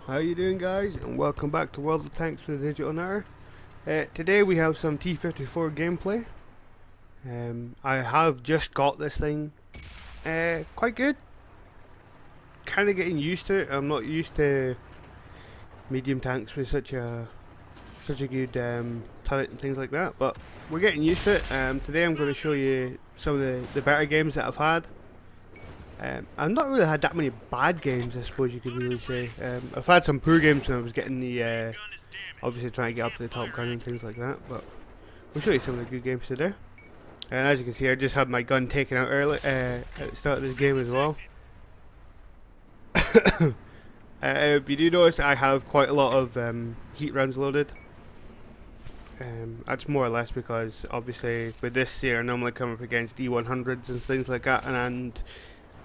How you doing, guys? And welcome back to World of Tanks with Digital Nutter. Today we have some T54 gameplay. I have just got this thing quite good. Kind of getting used to it. I'm not used to medium tanks with such a good turret and things like that, but we're getting used to it. Today I'm going to show you some of the better games that I've had. I've not really had that many bad games, I suppose you could really say. I've had some poor games when I was getting the, obviously trying to get up to the top gun and things like that, but we'll show you some of the good games today. And as you can see, I just had my gun taken out early at the start of this game as well. If you do notice, I have quite a lot of heat rounds loaded. That's more or less because obviously with this here I normally come up against E100s and things like that, and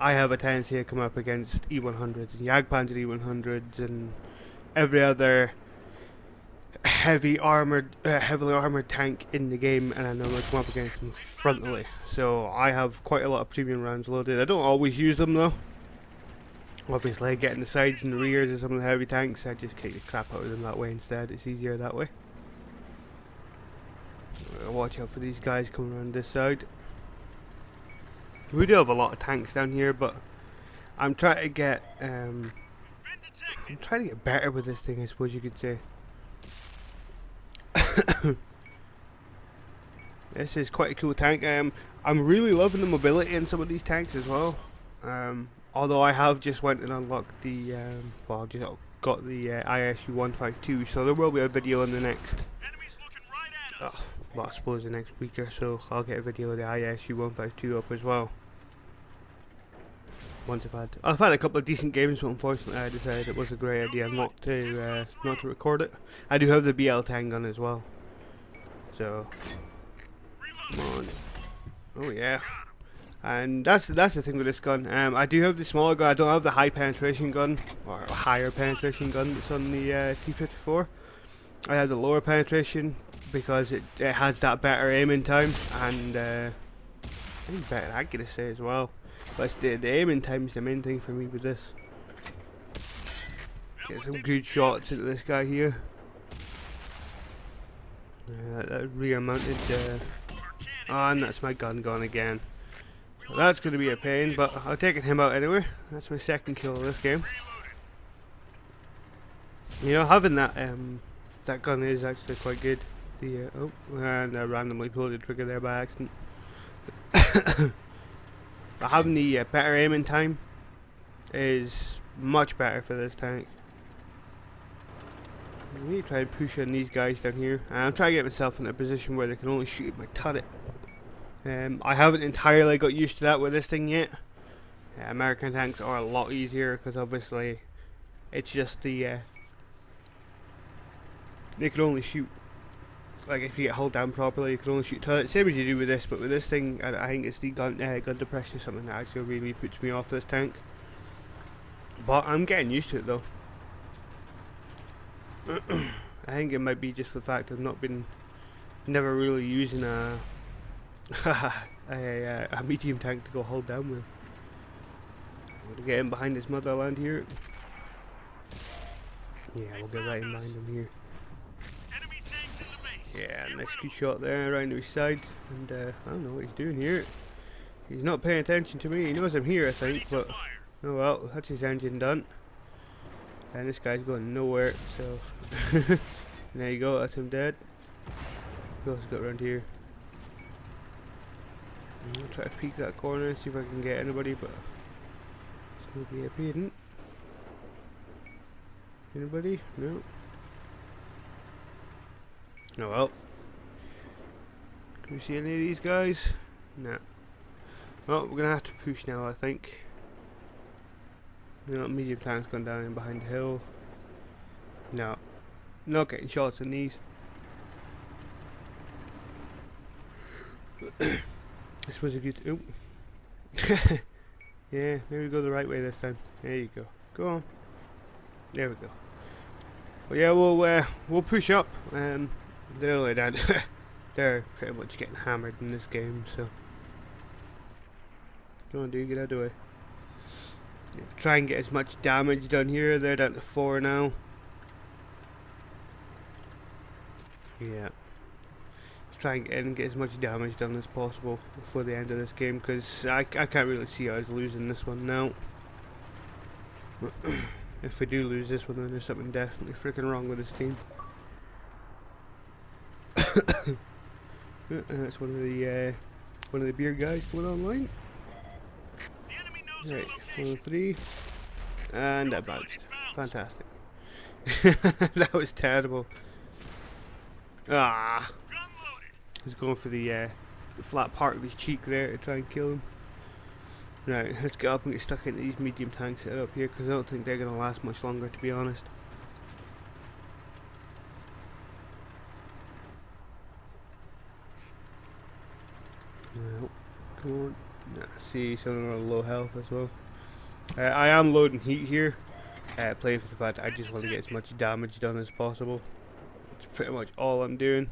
I have a tendency to come up against E100s and Jagdpanzer E100s and every other heavily armored tank in the game, and I normally come up against them frontally. So I have quite a lot of premium rounds loaded. I don't always use them though. Obviously, getting the sides and the rears of some of the heavy tanks, I just kick the crap out of them that way instead. It's easier that way. Watch out for these guys coming around this side. We do have a lot of tanks down here, but I'm trying to get better with this thing, I suppose you could say. This is quite a cool tank. I'm really loving the mobility in some of these tanks as well. Although I have just went and unlocked the well, just got the ISU 152, so there will be a video in the next. Well, I suppose the next week or so, I'll get a video of the ISU 152 up as well. Once I've had a couple of decent games, but unfortunately I decided it was a great idea not to record it. I do have the BL 10 gun as well, so come on. Oh yeah, and that's the thing with this gun. I do have the smaller gun. I don't have the high penetration gun or higher penetration gun that's on the T54. I have the lower penetration because it has that better aiming time and I think better accuracy as well. But the aiming time is the main thing for me with this. Get some good shots into this guy here. That rear mounted and that's my gun gone again. So that's going to be a pain, but I've taken him out anyway. That's my second kill of this game. You know, having that that gun is actually quite good. Oh, and I randomly pulled the trigger there by accident. But having the better aiming time is much better for this tank. I need to try and push on these guys down here. I'm trying to get myself in a position where they can only shoot my turret. I haven't entirely got used to that with this thing yet. American tanks are a lot easier because obviously it's just the they can only shoot, like if you get held down properly, you can only shoot turret, same as you do with this. But with this thing, I think it's the gun depression is something that actually really puts me off this tank. But I'm getting used to it though. I think it might be just the fact I've never really using a medium tank to go hold down with. I'm gonna get in behind this motherland here. Yeah, we'll get right in behind him here. Yeah, nice good shot there around to his side, and I don't know what he's doing here. He's not paying attention to me. He knows I'm here, I think, but oh well, that's his engine done. And this guy's going nowhere, so there you go, that's him dead. Who else got around here? I'll try to peek that corner and see if I can get anybody, but there's nobody up here. Anybody? No. Oh well. Can we see any of these guys? No. Well, we're gonna have to push now, I think. You know, medium tank's gone down in behind the hill. No. Not getting shots on these. I suppose if you yeah, maybe go the right way this time. There you go. Go on. There we go. Well, yeah, we'll push up. They're only down. They're pretty much getting hammered in this game, so go on, dude, get out of the way. Try and get as much damage done here. They're down to 4 now. Yeah. Let's try and get in and get as much damage done as possible before the end of this game, because I can't really see us losing this one now. If we do lose this one, then there's something definitely freaking wrong with this team. That's one of the beer guys coming online. Right, 1 of 3, and that bounced. Fantastic. That was terrible. Ah, he's going for the flat part of his cheek there to try and kill him. Right, let's get up and get stuck into these medium tanks that are up here, because I don't think they're going to last much longer, to be honest. No, come on. Nah, see, some of them are low health as well. I am loading heat here, playing for the fact I just want to get as much damage done as possible. It's pretty much all I'm doing.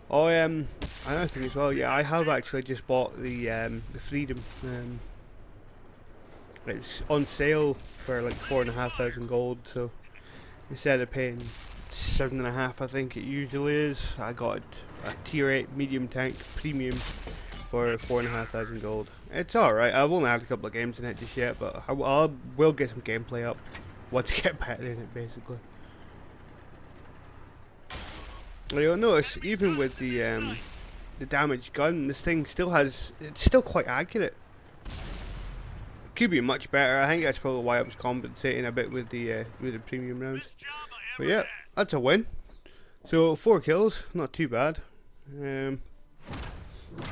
Oh, another thing as well. Yeah, I have actually just bought the Freedom. It's on sale for like 4,500 gold. So instead of paying 7.5, I think it usually is, I got a tier 8 medium tank premium for 4,500 gold. It's alright. I've only had a couple of games in it just yet, but I will get some gameplay up once I get better in it, basically. You'll notice, even with the damaged gun, this thing still has, it's still quite accurate. It could be much better. I think that's probably why I was compensating a bit with the premium rounds. But yeah, that's a win. So 4 kills, not too bad. Can't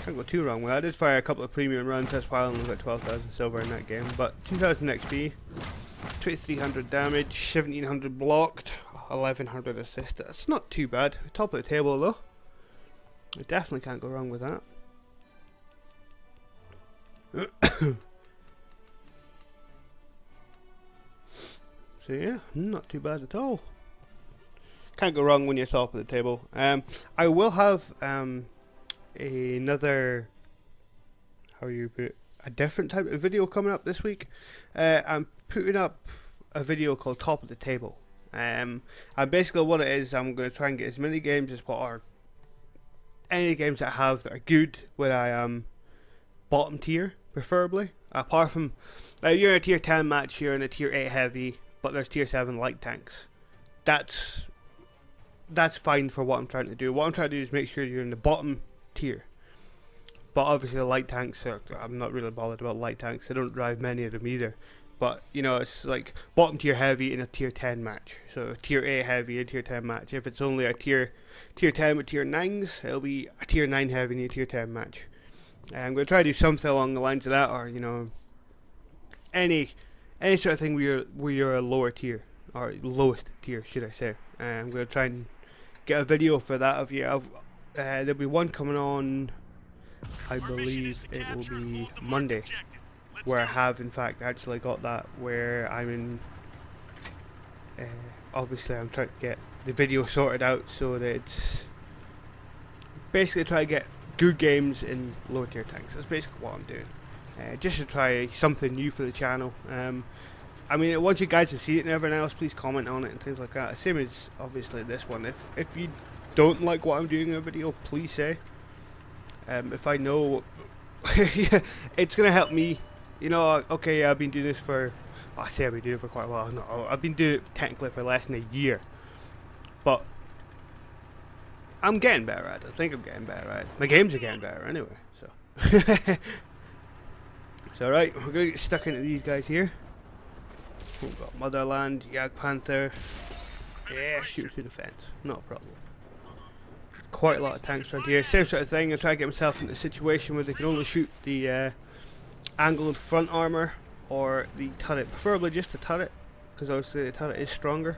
go too wrong with that. I did fire a couple of premium rounds, that's why I only got 12,000 silver in that game. But 2,000 XP, 2,300 damage, 1,700 blocked, 1,100 assist. That's not too bad. Top of the table though. I definitely can't go wrong with that. So yeah, not too bad at all. Can't go wrong when you're top of the table. I will have another, how you put it, a different type of video coming up this week. I'm putting up a video called Top of the Table. And basically what it is, I'm going to try and get as many games as what are any games that I have that are good, where I am bottom tier, preferably. Apart from, you're in a tier 10 match, you're in a tier 8 heavy, but there's tier 7 light tanks. That's fine for what I'm trying to do. What I'm trying to do is make sure you're in the bottom tier. But obviously the light tanks, I'm not really bothered about light tanks. I don't drive many of them either. But, you know, it's like bottom tier heavy in a tier 10 match. So a tier 8 heavy in a tier 10 match. If it's only a tier 10 with tier 9s, it'll be a tier 9 heavy in a tier 10 match. I'm going to try to do something along the lines of that, or, you know, any sort of thing where you're a lower tier, or lowest tier, should I say. I'm going to try and get a video for that of you. There'll be one coming on, I believe it will be Monday, where I have in fact actually got that, where I'm in, obviously I'm trying to get the video sorted out so that it's basically try to get good games in lower tier tanks. That's basically what I'm doing, just to try something new for the channel. I mean, once you guys have seen it and everything else, please comment on it and things like that. Same as obviously this one. If you don't like what I'm doing in a video, please say. If I know, it's gonna help me. You know, okay, I've been doing this for, well, I say I've been doing it for quite a while. No, I've been doing it technically for less than a year, but I'm getting better at it. I think I'm getting better at it. My games are getting better anyway. So, so right, we're gonna get stuck into these guys here. We've got Motherland, Jagdpanther. Yeah, shoot through the fence, not a problem. Quite a lot of tanks around here. Same sort of thing. I try to get myself into a situation where they can only shoot the angled front armor or the turret, preferably just the turret, because obviously the turret is stronger.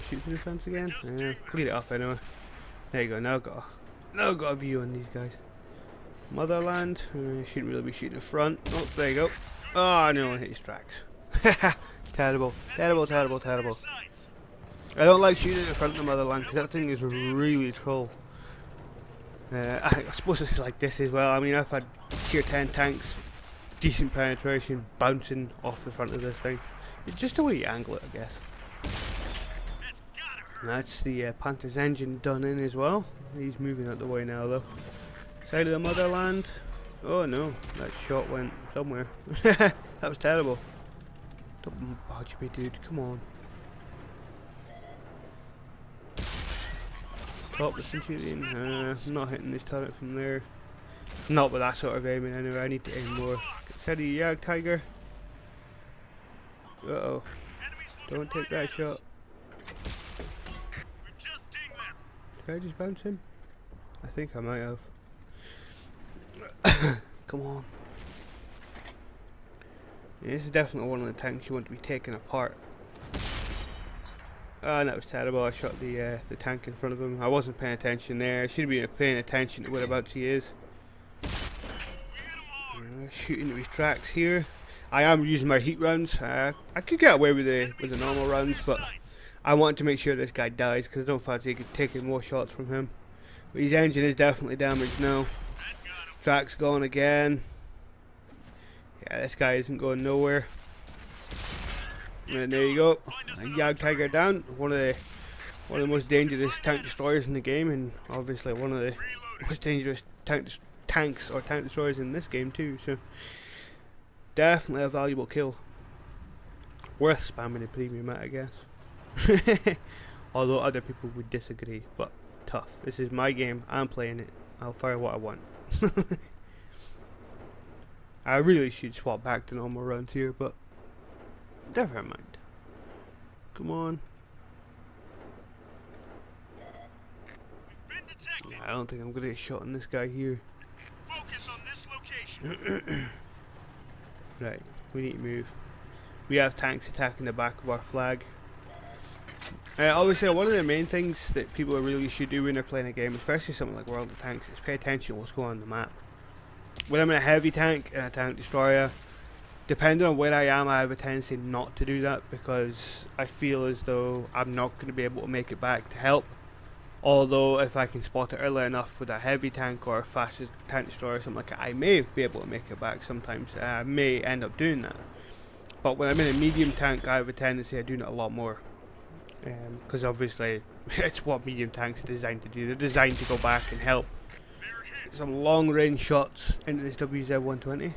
Shoot through the fence again. Clean it up anyway. There you go. Now I've got a view on these guys. Motherland. Shouldn't really be shooting the front. Oh, there you go. Oh, I nearly hit his tracks. Terrible, terrible, terrible, terrible. I don't like shooting at the front of the Motherland because that thing is really troll. I suppose it's like this as well. I mean, I've had tier 10 tanks, decent penetration, bouncing off the front of this thing. It's just the way you angle it, I guess. And that's the Panther's engine done in as well. He's moving out the way now though. Side of the motherland. Oh no, that shot went somewhere. That was terrible. Don't budge me, dude, come on. Top the Centurion. I'm not hitting this turret from there. Not with that sort of aiming anyway, I need to aim more. Get steady, Yag Tiger. Uh oh. Don't take that shot. Did I just bounce him? I think I might have. Come on. Yeah, this is definitely one of the tanks you want to be taken apart. Oh, that was terrible. I shot the tank in front of him. I wasn't paying attention there. I should have been paying attention to whereabouts he is. Shooting at his tracks here. I am using my heat rounds. I could get away with the normal rounds, but I want to make sure this guy dies because I don't fancy taking more shots from him. But his engine is definitely damaged now. Track's gone again. Yeah, this guy isn't going nowhere. And there you go. Yag Tiger down. One of the most dangerous tank destroyers in the game, and obviously one of the most dangerous tanks or tank destroyers in this game too. So definitely a valuable kill. Worth spamming a premium at, I guess. Although other people would disagree, but tough. This is my game. I'm playing it. I'll fire what I want. I really should swap back to normal rounds here, but never mind. Come on. Yeah, I don't think I'm gonna get shot on this guy here. Focus on this location. Right, we need to move. We have tanks attacking the back of our flag. Obviously, one of the main things that people really should do when they're playing a game, especially something like World of Tanks, is pay attention to what's going on the map. When I'm in a heavy tank and a tank destroyer, depending on where I am, I have a tendency not to do that because I feel as though I'm not going to be able to make it back to help. Although if I can spot it early enough with a heavy tank or a faster tank destroyer or something like that, I may be able to make it back sometimes. I may end up doing that. But when I'm in a medium tank, I have a tendency of doing it a lot more. Because obviously it's what medium tanks are designed to do. They're designed to go back and help. Some long range shots into this WZ-120.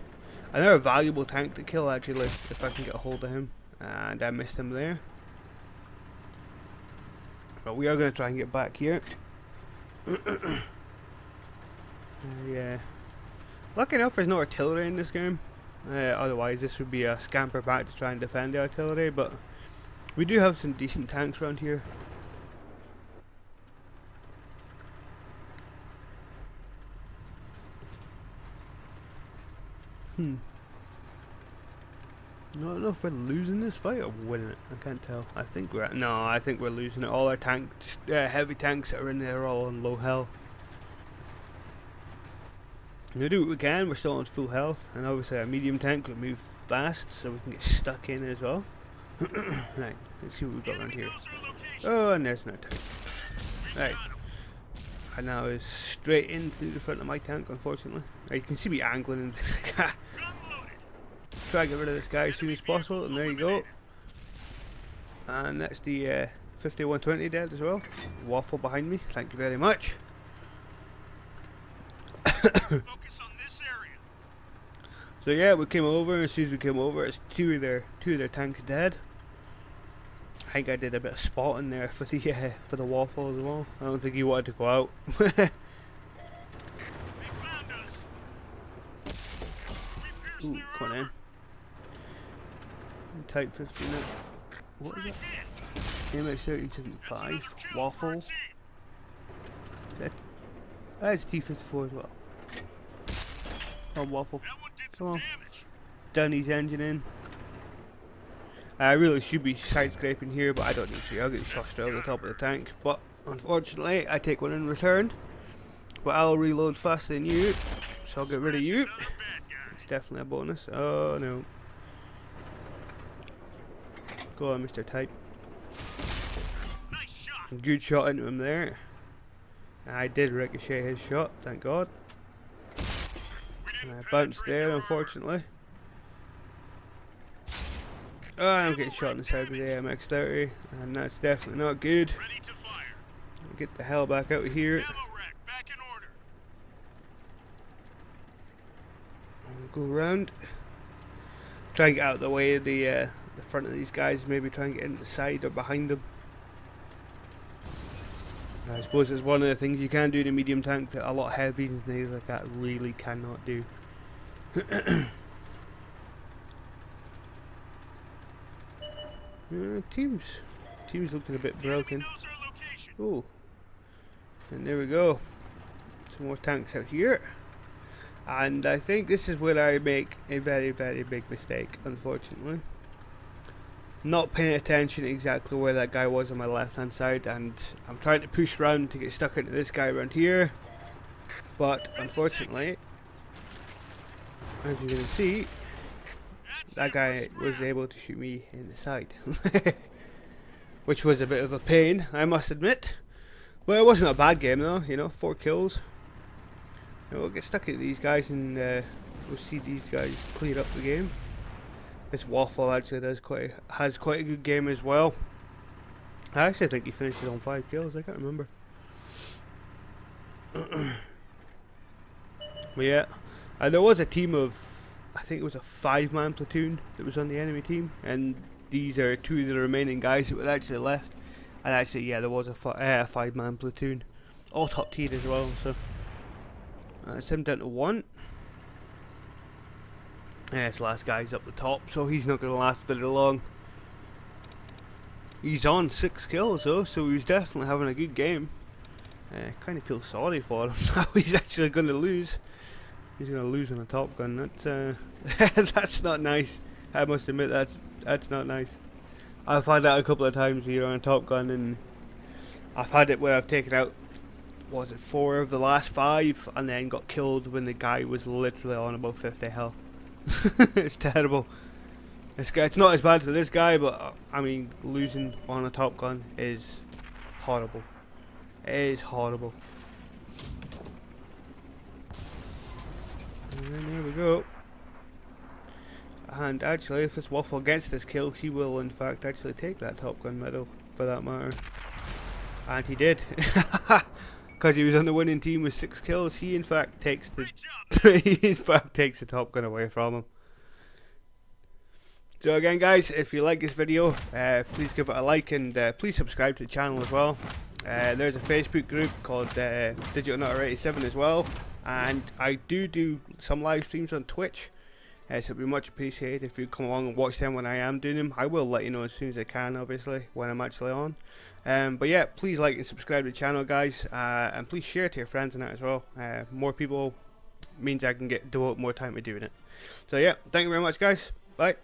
Another valuable tank to kill actually, if I can get a hold of him. And I missed him there. But we are going to try and get back here. Yeah. Lucky enough there's no artillery in this game. Otherwise this would be a scamper back to try and defend the artillery, but we do have some decent tanks around here. I don't know if we're losing this fight or winning it. I can't tell. I think we're losing it. All our tanks, heavy tanks that are in there are all on low health. We'll do what we can. We're still on full health, and obviously our medium tank will move fast, so we can get stuck in as well. Right, let's see what we've got around here. Oh, and there's no tank. Right, and now is straight in through the front of my tank, unfortunately. Right, you can see me angling and things like that. Try to get rid of this guy as soon as possible, and there you go. And that's the 5120 dead as well. Waffle behind me, thank you very much. So yeah, we came over, and as soon as we came over, it's two of their tanks dead. I think I did a bit of spotting there for the waffle as well. I don't think he wanted to go out. Ooh, come on in. Type 50 now. What is it? MX-1375 waffle. That's T54 as well. Oh, waffle. Come on. Done his engine in. I really should be side scraping here, but I don't need to. I'll get shot straight over the top of the tank. But unfortunately, I take one in return. But I'll reload faster than you, so I'll get rid of you. It's definitely a bonus. Oh no. Go on, Mr. Type. Good shot into him there. I did ricochet his shot, thank God. And I bounced there, unfortunately. Oh, I'm getting shot in the side with the AMX-30, and that's definitely not good. Ready to fire. Get the hell back out of here. Ammo rack back in order. Go around. Try and get out of the way of the front of these guys. Maybe try and get in the side or behind them. I suppose it's one of the things you can do in a medium tank that a lot of heavies and things like that really cannot do. Team's looking a bit broken. Knows our location. Oh, and there we go. Some more tanks out here. And I think this is where I make a very, very big mistake, unfortunately. Not paying attention exactly where that guy was on my left hand side, and I'm trying to push round to get stuck into this guy around here. But unfortunately, as you can see, that guy was able to shoot me in the side. Which was a bit of a pain, I must admit. But it wasn't a bad game though, you know, 4 kills. And we'll get stuck into these guys and we'll see these guys clear up the game. This Waffle actually has quite a good game as well. I actually think he finishes on 5 kills, I can't remember. But yeah, and there was a team of, I think it was a 5-man platoon that was on the enemy team, and these are 2 of the remaining guys that were actually left. And actually, yeah, there was a 5-man platoon, all top tiered as well. So it's him down to 1. This last guy's up the top, so he's not going to last very long. He's on 6 kills though, so he's definitely having a good game. Kind of feel sorry for him now. He's actually going to lose. He's going to lose on a Top Gun. That's that's not nice. I must admit that's not nice. I've had that a couple of times where you're on a Top Gun, and I've had it where I've taken out, was it 4 of the last 5, and then got killed when the guy was literally on about 50 health. It's terrible. It's not as bad for this guy, but I mean, losing on a Top Gun is horrible. It is horrible. And then there we go. And actually, if this Waffle gets this kill, he will in fact actually take that Top Gun medal, for that matter. And he did. Because he was on the winning team with 6 kills, he in fact takes the Top Gun away from him. So again guys, if you like this video, please give it a like, and please subscribe to the channel as well. There's a Facebook group called Digital Nutter 87 as well, and I do some live streams on Twitch, so it'd be much appreciated if you come along and watch them when I am doing them. I will let you know as soon as I can, obviously, when I'm actually on. But yeah, please like and subscribe to the channel guys, and please share to your friends and that as well. More people means I can devote more time to doing it. So yeah, thank you very much guys, bye.